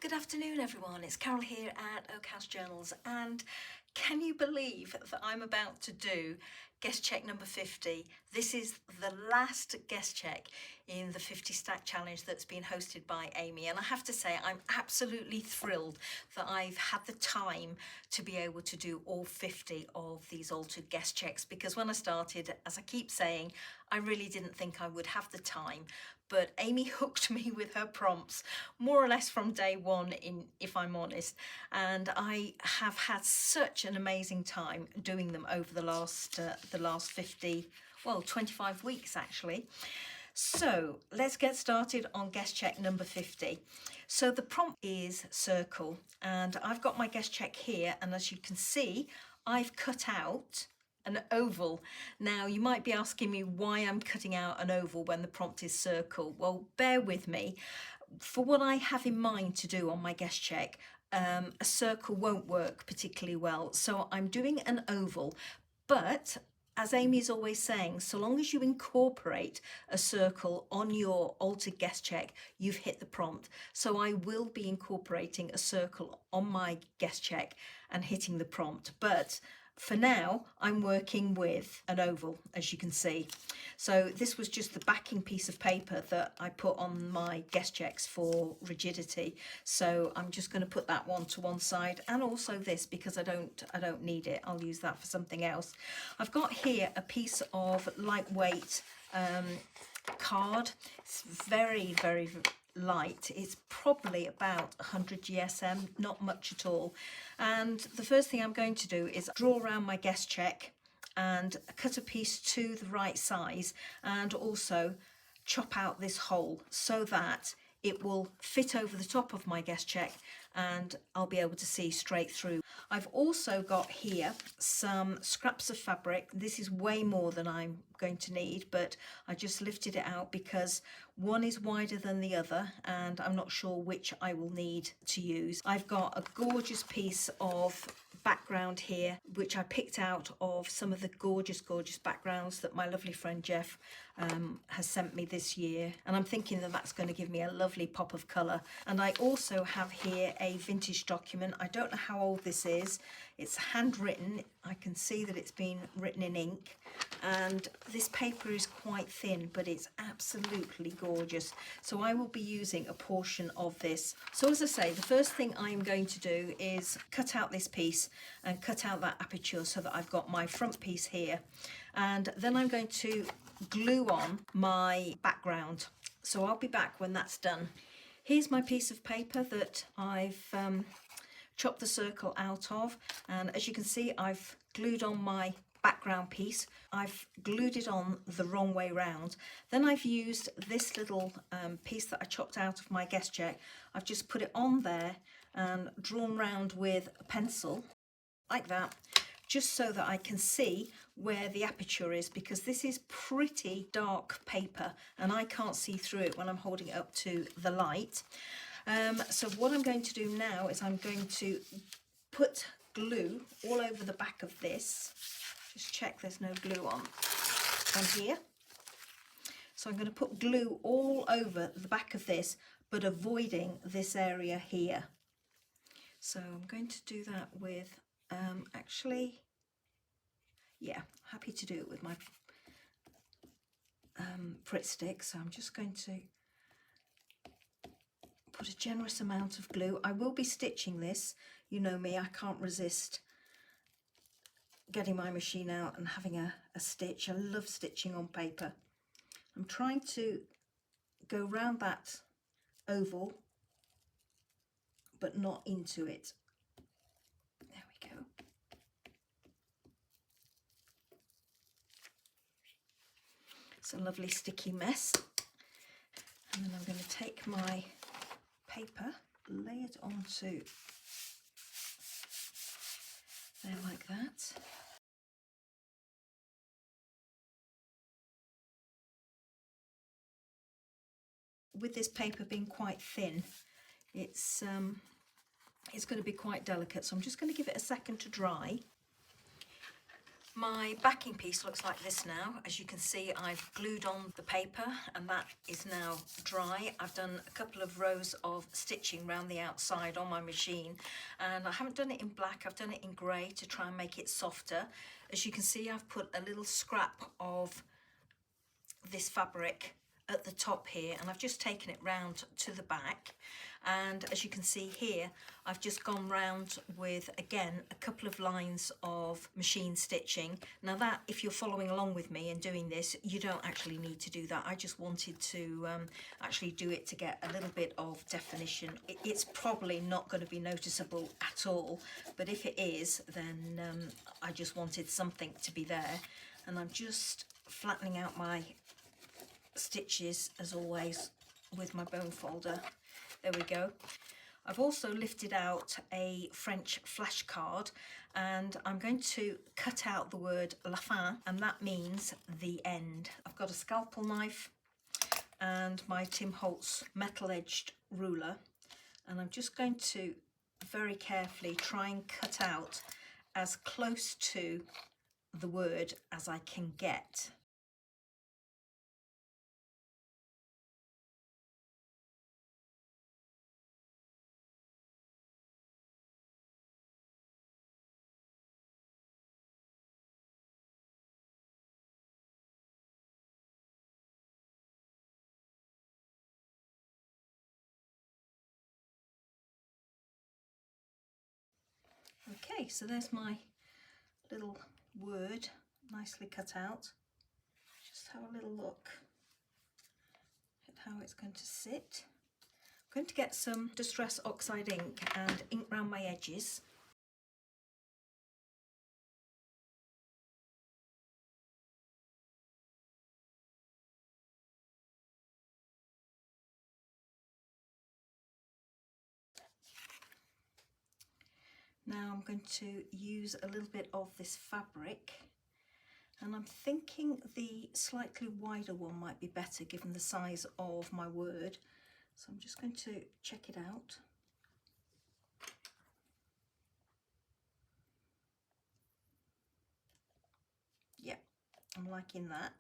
good afternoon everyone, it's Carol here at Oak House Journals, and can you believe that I'm about to do guest check number 50? This is the last guest check in the 50 stack challenge that's been hosted by Amy, and I have to say I'm absolutely thrilled that I've had the time to be able to do all 50 of these altered guest checks, because when I started, as I keep saying, I really didn't think I would have the time. But Amy hooked me with her prompts more or less from day one, if I'm honest, and I have had such an amazing time doing them over the last 25 weeks actually. So let's get started on guest check number 50. So the prompt is circle, and I've got my guest check here, and as you can see, I've cut out an oval. Now you might be asking me why I'm cutting out an oval when the prompt is circle. Well, bear with me. For what I have in mind to do on my guest check, a circle won't work particularly well, so I'm doing an oval. But as Amy's always saying, so long as you incorporate a circle on your altered guest check, you've hit the prompt. So I will be incorporating a circle on my guest check and hitting the prompt, but for now, I'm working with an oval, as you can see. So this was just the backing piece of paper that I put on my guest checks for rigidity. So I'm just going to put that one to one side, and also this, because I don't need it. I'll use that for something else. I've got here a piece of lightweight card. It's very, very light. It's probably about 100 GSM, not much at all. And the first thing I'm going to do is draw around my guest check and cut a piece to the right size, and also chop out this hole so that it will fit over the top of my guest check and I'll be able to see straight through. I've also got here some scraps of fabric. This is way more than I'm going to need, but I just lifted it out because one is wider than the other and I'm not sure which I will need to use. I've got a gorgeous piece of background here, which I picked out of some of the gorgeous backgrounds that my lovely friend Jeff has sent me this year, and I'm thinking that that's going to give me a lovely pop of colour. And I also have here a vintage document. I don't know how old this is. It's handwritten. I can see that it's been written in ink, and this paper is quite thin, but it's absolutely gorgeous. So I will be using a portion of this. So as I say, the first thing I'm going to do is cut out this piece and cut out that aperture so that I've got my front piece here, and then I'm going to glue on my background. So I'll be back when that's done. Here's my piece of paper that I've chopped the circle out of, and as you can see, I've glued on my background piece. I've glued it on the wrong way round. Then I've used this little piece that I chopped out of my guest check. I've just put it on there and drawn round with a pencil like that, just so that I can see where the aperture is, because this is pretty dark paper and I can't see through it when I'm holding it up to the light. So what I'm going to do now is I'm going to put glue all over the back of this. Just check there's no glue on here. So I'm going to put glue all over the back of this, but avoiding this area here. So I'm going to do that with actually, yeah, happy to do it with my Pritt stick. So I'm just going to put a generous amount of glue. I will be stitching this. You know me, I can't resist getting my machine out and having a stitch. I love stitching on paper. I'm trying to go round that oval, but not into it. There we go. It's a lovely sticky mess. And then I'm going to take my paper, lay it onto there like that. With this paper being quite thin, it's going to be quite delicate, so I'm just going to give it a second to dry. My backing piece looks like this now. As you can see, I've glued on the paper and that is now dry. I've done a couple of rows of stitching around the outside on my machine, and I haven't done it in black, I've done it in grey to try and make it softer. As you can see, I've put a little scrap of this fabric at the top here, and I've just taken it round to the back, and as you can see here, I've just gone round with again a couple of lines of machine stitching. Now that, if you're following along with me and doing this, you don't actually need to do that. I just wanted to actually do it to get a little bit of definition. It's probably not going to be noticeable at all, but if it is, then I just wanted something to be there. And I'm just flattening out my stitches as always with my bone folder. There we go. I've also lifted out a French flashcard and I'm going to cut out the word la fin, and that means the end. I've got a scalpel knife and my Tim Holtz metal edged ruler, and I'm just going to very carefully try and cut out as close to the word as I can get. Okay, so there's my little word nicely cut out. Just have a little look at how it's going to sit. I'm going to get some Distress Oxide ink and ink round my edges. Now I'm going to use a little bit of this fabric, and I'm thinking the slightly wider one might be better given the size of my word. So I'm just going to check it out. Yeah, I'm liking that.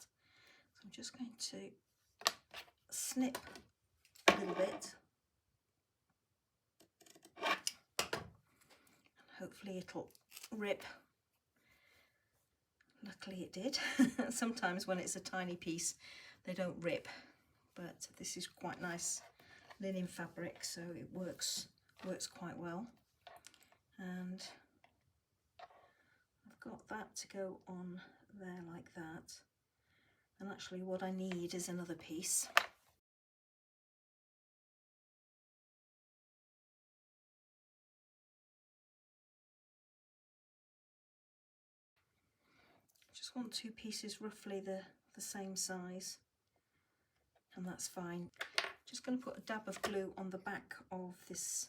So I'm just going to snip a little bit. Hopefully it'll rip. Luckily it did. Sometimes when it's a tiny piece they don't rip, but this is quite nice linen fabric, so it works quite well. And I've got that to go on there like that, and actually what I need is another piece. Just want two pieces roughly the same size, and that's fine. Just going to put a dab of glue on the back of this.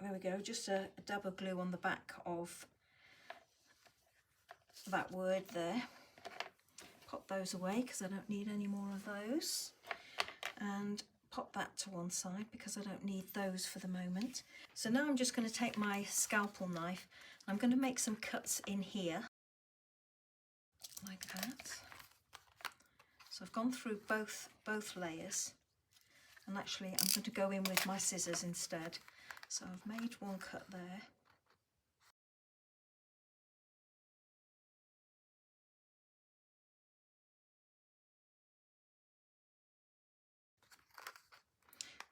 There we go, just a dab of glue on the back of that word there. Pop those away because I don't need any more of those, and pop that to one side because I don't need those for the moment. So now I'm just going to take my scalpel knife. I'm going to make some cuts in here like that. So I've gone through both layers, and actually I'm going to go in with my scissors instead. So I've made one cut there.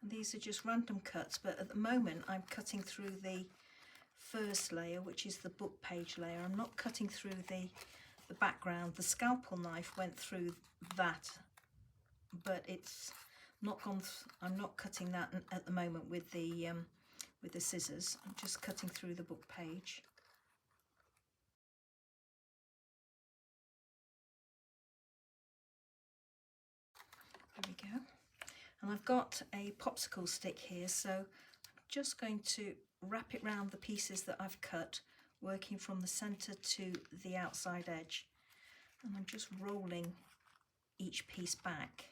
And these are just random cuts, but at the moment I'm cutting through the first layer, which is the book page layer. I'm not cutting through the background. The scalpel knife went through that, but it's not gone. I'm not cutting that at the moment with the scissors. I'm just cutting through the book page. There we go. And I've got a popsicle stick here, so I'm just going to wrap it round the pieces that I've cut, working from the centre to the outside edge, and I'm just rolling each piece back,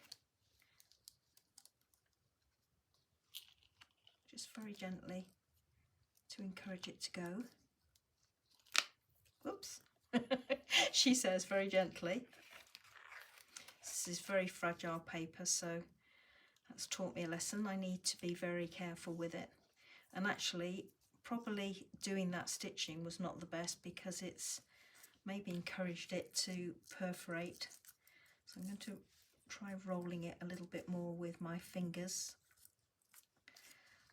just very gently to encourage it to go. Whoops, she says very gently. This is very fragile paper, so that's taught me a lesson. I need to be very careful with it. And actually, probably doing that stitching was not the best because it's maybe encouraged it to perforate. So I'm going to try rolling it a little bit more with my fingers.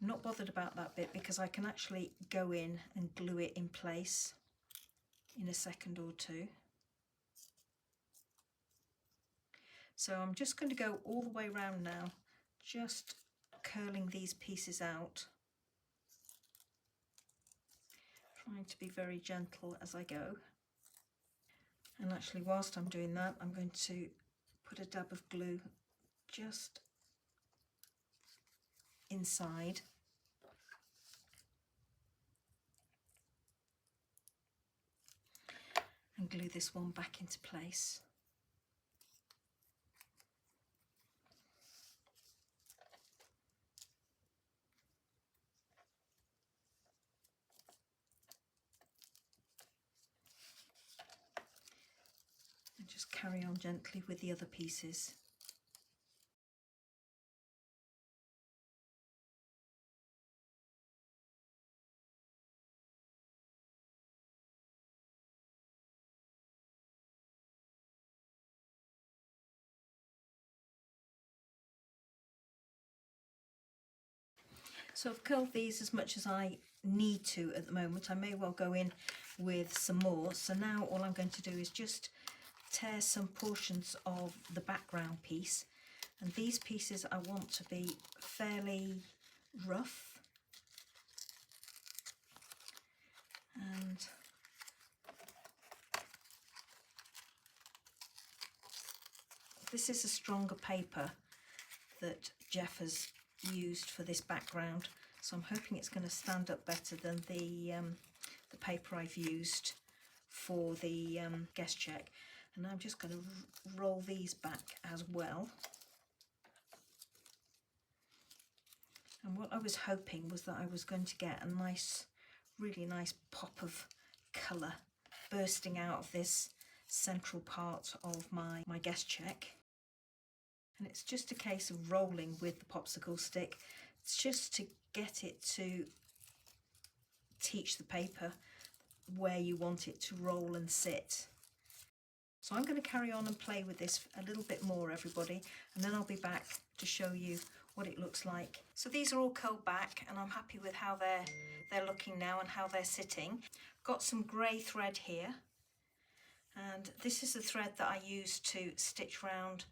I'm not bothered about that bit because I can actually go in and glue it in place in a second or two. So I'm just going to go all the way around now, just curling these pieces out, trying to be very gentle as I go. And actually, whilst I'm doing that, I'm going to put a dab of glue just inside. And glue this one back into place. And just carry on gently with the other pieces. So I've curled these as much as I need to at the moment. I may well go in with some more. So now all I'm going to do is just tear some portions of the background piece. And these pieces I want to be fairly rough. And this is a stronger paper that Jeff has used for this background, so I'm hoping it's going to stand up better than the paper I've used for the guest check. And I'm just going to roll these back as well. And what I was hoping was that I was going to get a nice, really nice pop of colour bursting out of this central part of my guest check. And it's just a case of rolling with the popsicle stick. It's just to get it to teach the paper where you want it to roll and sit. So I'm going to carry on and play with this a little bit more, everybody, and then I'll be back to show you what it looks like. So these are all curled back and I'm happy with how they're looking now and how they're sitting. Got some grey thread here, and this is the thread that I used to stitch round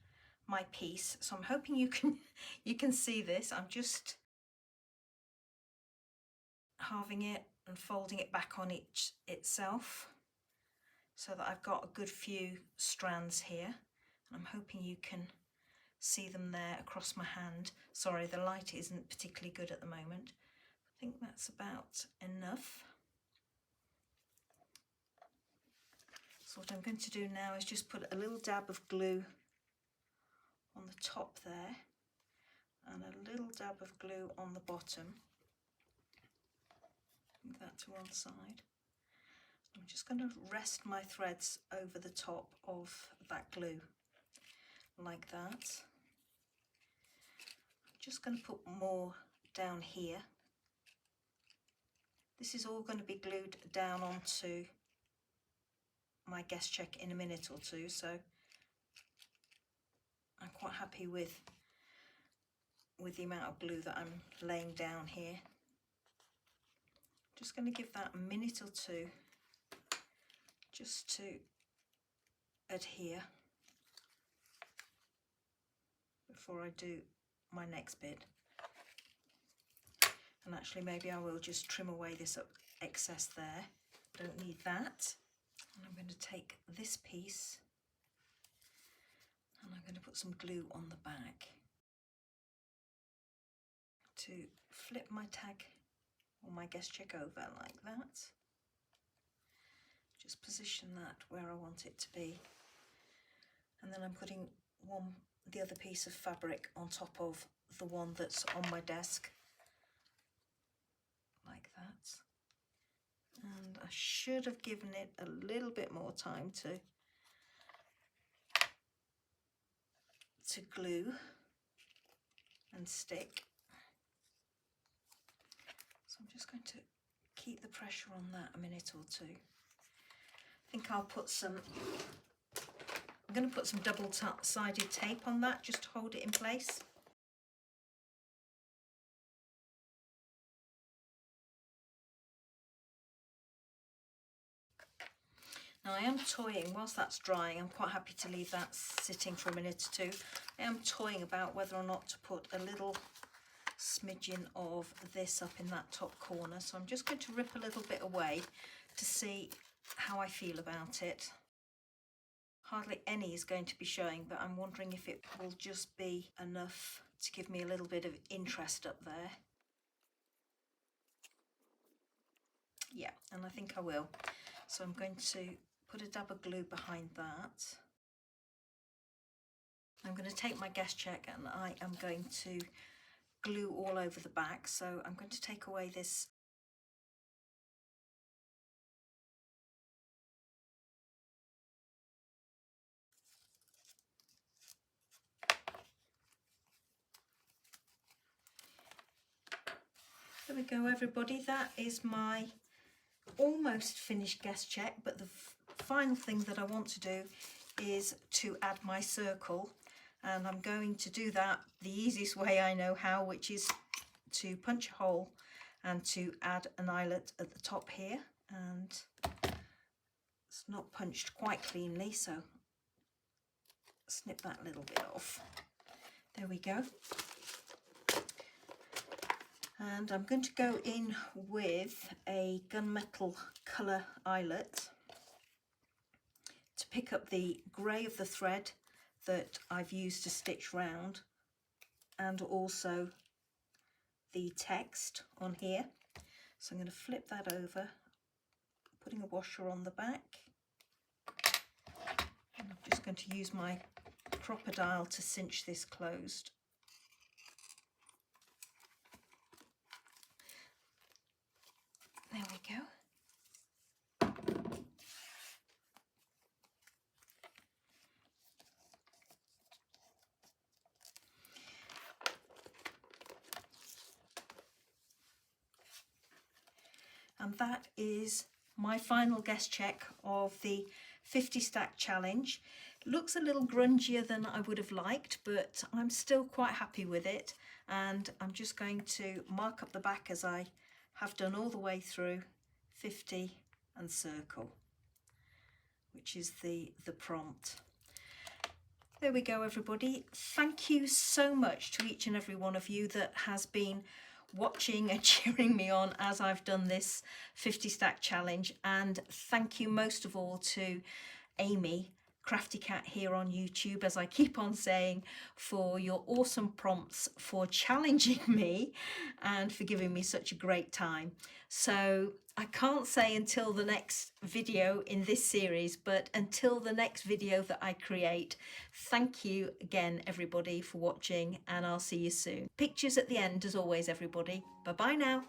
my piece. So I'm hoping you can see this. I'm just halving it and folding it back on itself so that I've got a good few strands here, and I'm hoping you can see them there across my hand. Sorry, the light isn't particularly good at the moment. I think that's about enough. So what I'm going to do now is just put a little dab of glue on the top there and a little dab of glue on the bottom. Move that to one side. I'm just going to rest my threads over the top of that glue like that. I'm just going to put more down here. This is all going to be glued down onto my guest check in a minute or two, so I'm quite happy with the amount of glue that I'm laying down here. Just going to give that a minute or two just to adhere before I do my next bit. And actually maybe I will just trim away this excess there. Don't need that. And I'm going to take this piece and I'm going to put some glue on the back to flip my tag or my guest check over like that. Just position that where I want it to be. And then I'm putting the other piece of fabric on top of the one that's on my desk like that. And I should have given it a little bit more time to glue and stick. So I'm just going to keep the pressure on that a minute or two. I think I'm going to put some double-sided tape on that just to hold it in place. Now I am toying, whilst that's drying, I'm quite happy to leave that sitting for a minute or two. I am toying about whether or not to put a little smidgen of this up in that top corner. So I'm just going to rip a little bit away to see how I feel about it. Hardly any is going to be showing, but I'm wondering if it will just be enough to give me a little bit of interest up there. Yeah, and I think I will. So I'm going to put a dab of glue behind that. I'm going to take my guest check and I am going to glue all over the back. So I'm going to take away this . There we go, everybody. That is my almost finished guest check, but the final thing that I want to do is to add my circle, and I'm going to do that the easiest way I know how, which is to punch a hole and to add an eyelet at the top here, and it's not punched quite cleanly, so snip that little bit off. There we go. And I'm going to go in with a gunmetal colour eyelet to pick up the grey of the thread that I've used to stitch round, and also the text on here. So I'm going to flip that over, putting a washer on the back. And I'm just going to use my crocodile to cinch this closed. There we go. And that is my final guest check of the 50 stack challenge. It looks a little grungier than I would have liked, but I'm still quite happy with it. And I'm just going to mark up the back as I have done all the way through, 50 and circle, which is the prompt. There we go, everybody. Thank you so much to each and every one of you that has been watching and cheering me on as I've done this 50 stack challenge, and thank you most of all to Amy Crafty Cat here on YouTube, as I keep on saying, for your awesome prompts, for challenging me and for giving me such a great time. So I can't say until the next video in this series, but until the next video that I create, thank you again everybody for watching, and I'll see you soon. Pictures at the end as always, everybody. Bye bye now.